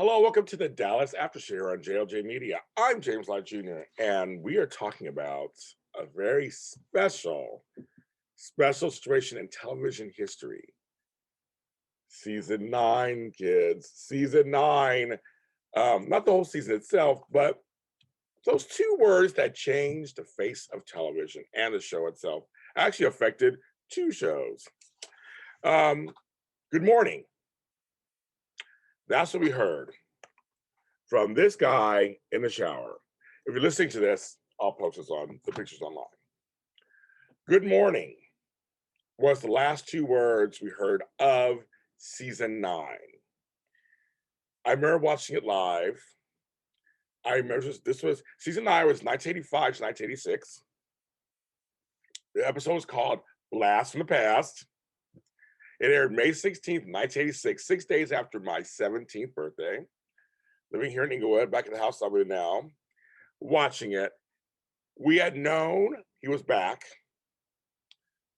Hello, welcome to the Dallas Aftershow here on JLJ Media. I'm James Lott Jr., and we are talking about a very special situation in television history. Season 9, kids. Season 9. Not the whole season itself, but those two words that changed the face of television and the show itself actually affected two shows. Um, Good morning. That's what we heard from this guy in the shower. If you're listening to this, I'll post this on the pictures online. Good morning was the last two words we heard of season 9. I remember watching it live. I remember this was season 9 was 1985 to 1986. The episode was called Blast from the Past. It aired May 16th, 1986, 6 days after my 17th birthday. Living here in Inglewood, back in the house I live in now, watching it. We had known he was back.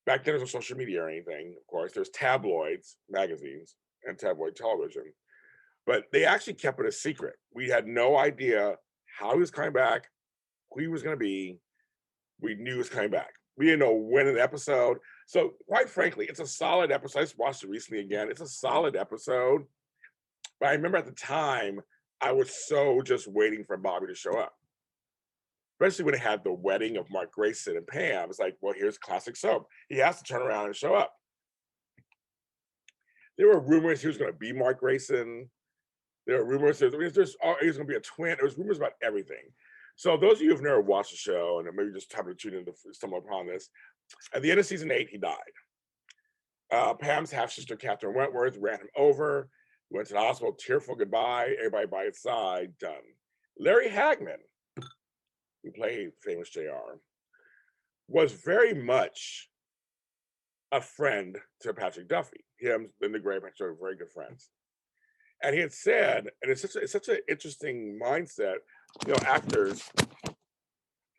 Back then, there was no social media or anything, of course. There's tabloids, magazines, and tabloid television. But they actually kept it a secret. We had no idea how he was coming back, who he was going to be. We knew he was coming back. We didn't know when in the episode. So, quite frankly, it's a solid episode. I just watched it recently again. It's a solid episode. But I remember at the time, I was so just waiting for Bobby to show up. Especially when it had the wedding of Mark Grayson and Pam. It's like, well, here's classic soap. He has to turn around and show up. There were rumors he was going to be Mark Grayson. There were rumors he was going to be a twin. There was rumors about everything. So those of you who've never watched the show and maybe just happen to tune in to stumble upon this, at the end of season 8, he died. Pam's half-sister, Catherine Wentworth, ran him over, went to the hospital, tearful goodbye, everybody by his side, done. Larry Hagman, who played famous JR, was very much a friend to Patrick Duffy. Him and the great Patrick were very good friends. And he had said, and it's such an interesting mindset, actors to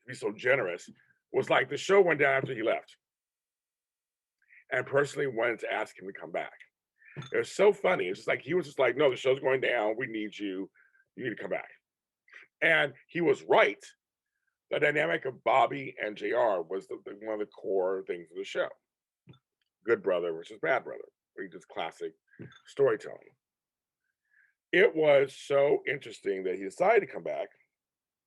be so generous, was like the show went down after he left. And personally wanted to ask him to come back. It was so funny. It's just like he was just like, no, the show's going down. We need you. You need to come back. And he was right. The dynamic of Bobby and JR was one of the core things of the show. Good brother versus bad brother. Just classic storytelling. It was so interesting that he decided to come back.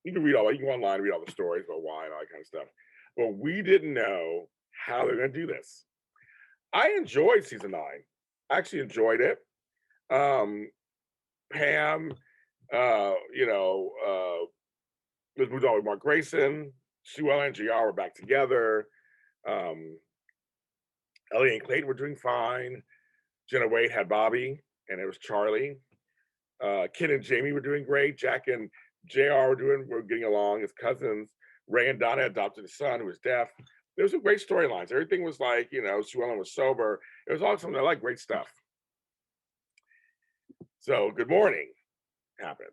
You can read you can go online and read all the stories about why and all that kind of stuff. But we didn't know how they're going to do this. I enjoyed season 9. I actually enjoyed it. Pam, was moved on with Mark Grayson. Sue Ellen and JR were back together. Ellie and Clayton were doing fine. Jenna Wade had Bobby, and it was Charlie. Ken and Jamie were doing great. Jack and JR were getting along as cousins. Ray and Donna adopted a son who was deaf. There was some great storylines. Everything was like, Sue Ellen was sober. It was all something I like, great stuff. So Good Morning happened.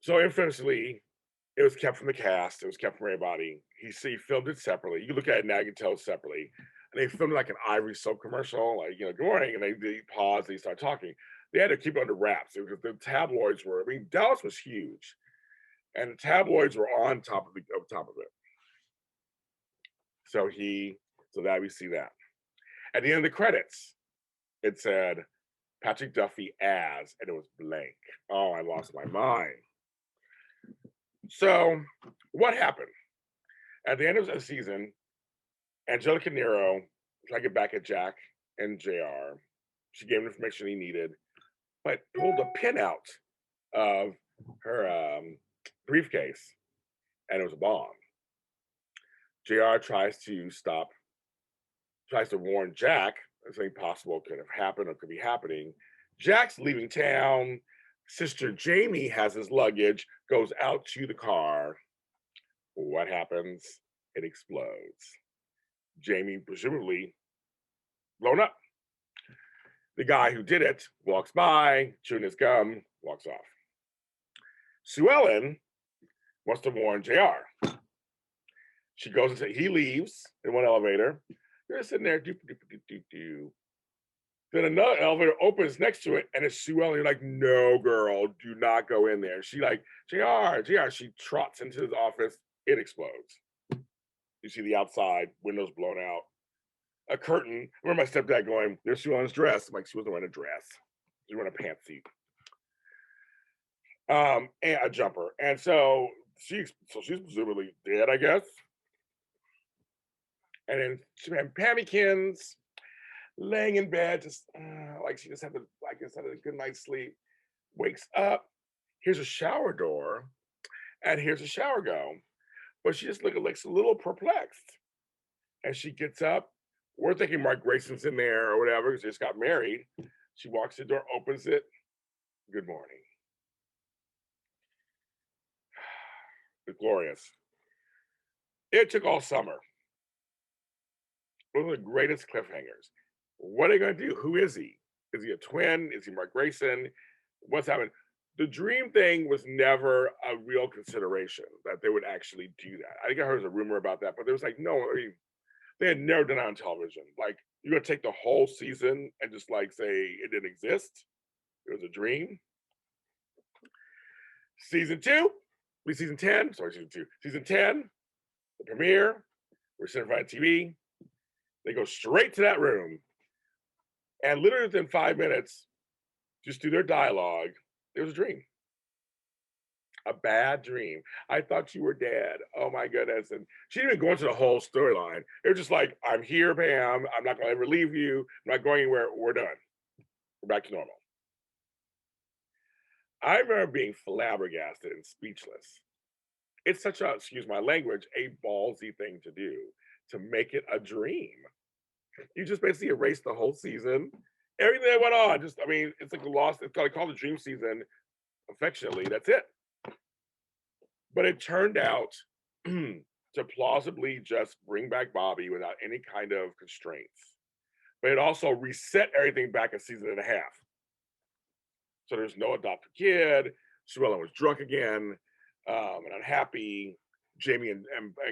So infamously, it was kept from the cast. It was kept from everybody. He filmed it separately. You can look at it now, you can tell it's separately. And they filmed like an Ivory soap commercial, like, good morning. And they pause, they start talking. They had to keep it under wraps because the tabloids were, Dallas was huge. And the tabloids were on top of it. So that we see that. At the end of the credits, it said Patrick Duffy as, and it was blank. Oh, I lost my mind. So what happened? At the end of the season, Angelica Nero tried to get back at Jack and JR. She gave him the information he needed, but pulled a pin out of her briefcase, and it was a bomb. JR tries to warn Jack that something possible could have happened or could be happening. Jack's leaving town. Sister Jamie has his luggage, goes out to the car. What happens? It explodes. Jamie, presumably blown up. The guy who did it walks by, chewing his gum, walks off. Sue Ellen must have warned JR. She goes he leaves in one elevator. They're sitting there, Then another elevator opens next to it, and it's Sue Ellen. You're like, no, girl, do not go in there. She like, JR. She trots into his office. It explodes. You see the outside, windows blown out. A curtain. I remember my stepdad going, there's Sue Ellen's dress. I'm like, she wasn't wearing a dress. She was wearing a pantsuit. And a jumper. And so she's presumably dead, I guess. And then she had Pammykins laying in bed, just like she just had to, I guess, had a good night's sleep. Wakes up, here's a shower door, and here's a shower go. But she just looks a little perplexed. And she gets up. We're thinking Mark Grayson's in there or whatever, because they just got married. She walks the door, opens it. Good morning. It's glorious. It took all summer. One of the greatest cliffhangers. What are they going to do? Who is he? Is he a twin? Is he Mark Grayson? What's happening? The dream thing was never a real consideration that they would actually do that. I think I heard a rumor about that, but there was like, no, I mean, they had never done it on television. Like, you're going to take the whole season and just like say it didn't exist? It was a dream. Season 10, season 10, the premiere, we're sitting in front of TV. They go straight to that room. And literally within 5 minutes, just do their dialogue. It was a dream. A bad dream. I thought you were dead. Oh my goodness. And she didn't even go into the whole storyline. It was just like, I'm here, Pam. I'm not going to ever leave you. I'm not going anywhere. We're done. We're back to normal. I remember being flabbergasted and speechless. It's such a, excuse my language, a ballsy thing to do, to make it a dream. You just basically erase the whole season. Everything that went on, just, I mean, it's like the lost, it's called the dream season affectionately. That's it. But it turned out to plausibly just bring back Bobby without any kind of constraints. But it also reset everything back a season and a half. So there's no adopted kid. Sue Ellen was drunk again and unhappy. Jamie and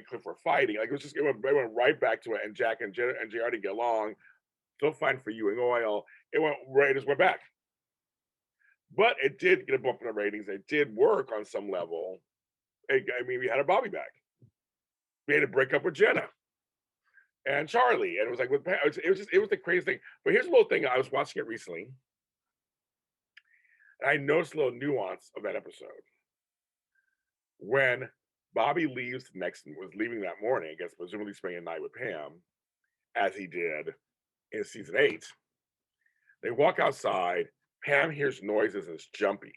Cliff were fighting. Like, it went right back to it. And Jack and JR didn't get along. Still fine for you and oil. It just went back. But it did get a bump in the ratings. It did work on some level. I mean, we had a Bobby back. We had to break up with Jenna and Charlie. And it was like, it was the craziest thing. But here's a little thing. I was watching it recently. And I noticed a little nuance of that episode. When Bobby was leaving that morning, I guess presumably spending the night with Pam, as he did in season 8. They walk outside. Pam hears noises and is jumpy.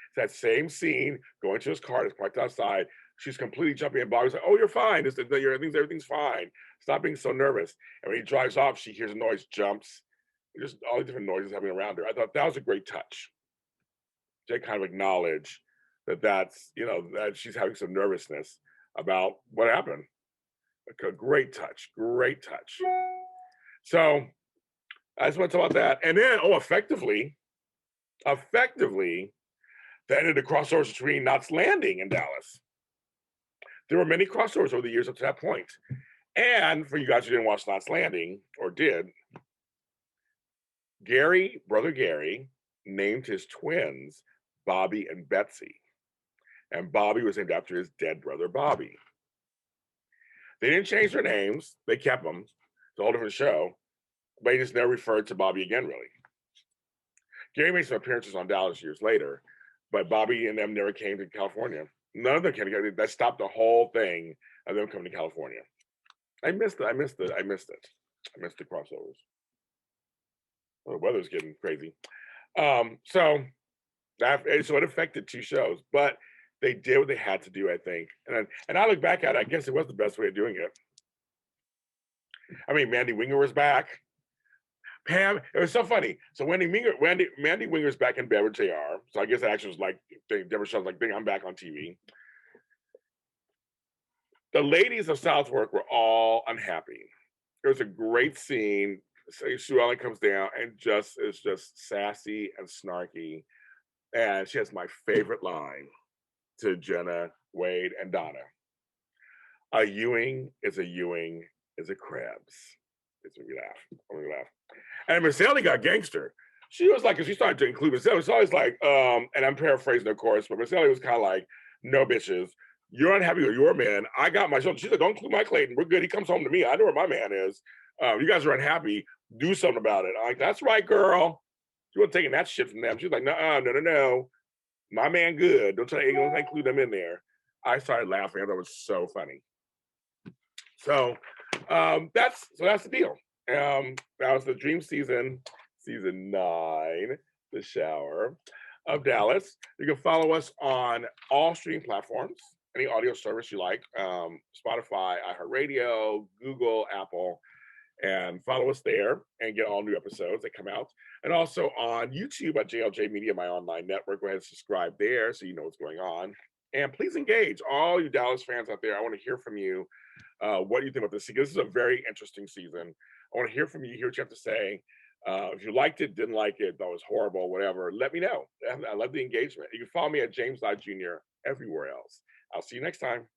It's that same scene, going to his car, it's parked outside. She's completely jumpy, and Bobby's like, "Oh, you're fine. Everything's fine. Stop being so nervous." And when he drives off, she hears a noise, jumps. Just all the different noises happening around her. I thought that was a great touch. They kind of acknowledge that she's having some nervousness about what happened. A great touch. So I just want to talk about that. And then, effectively, that ended the crossovers between Knots Landing and Dallas. There were many crossovers over the years up to that point. And for you guys who didn't watch Knots Landing, or did, brother Gary, named his twins Bobby and Betsy. And Bobby was named after his dead brother, Bobby. They didn't change their names. They kept them. It's a whole different show. But he just never referred to Bobby again, really. Gary made some appearances on Dallas years later, but Bobby and them never came to California. None of them came to California. That stopped the whole thing of them coming to California. I missed it. I missed the crossovers. Well, the weather's getting crazy. So it affected 2 shows, but they did what they had to do, I think. And I look back at it, I guess it was the best way of doing it. I mean, Mandy Winger was back. Pam, it was so funny. So Mandy Winger's back in bed with JR. So I guess that actually was like, Deborah Shaw's like, I'm back on TV. The ladies of Southwark were all unhappy. It was a great scene. Sue Ellen comes down and is just sassy and snarky. And she has my favorite line to Jenna, Wade, and Donna. A Ewing is a Krebs. It's made me laugh. Made me laugh. And Miss Ellie got gangster. She was like, 'cause she started to include Miss Ellie. It's always like, and I'm paraphrasing, of course, but Miss Ellie was kind of like, no bitches. You're unhappy with your man. I got my shoulder. She's like, don't include my Clayton. We're good. He comes home to me. I know where my man is. You guys are unhappy. Do something about it. I'm like, that's right, girl. She wasn't taking that shit from them. She's like, no. My man good. Don't include them in there. I started laughing. I thought it was so funny. So that's the deal. That was the Dream season 9, The Shower of Dallas. You can follow us on all streaming platforms, any audio service you like, Spotify, iHeartRadio, Google, Apple, and follow us there and get all new episodes that come out. And also on YouTube at JLJ Media, my online network. Go ahead and subscribe there so you know what's going on. And please engage all you Dallas fans out there. I want to hear from you. What do you think about this season? This is a very interesting season. I want to hear from you, hear what you have to say. If you liked it, didn't like it, thought it was horrible, whatever, let me know. I love the engagement. You can follow me at James Lott Jr. everywhere else. I'll see you next time.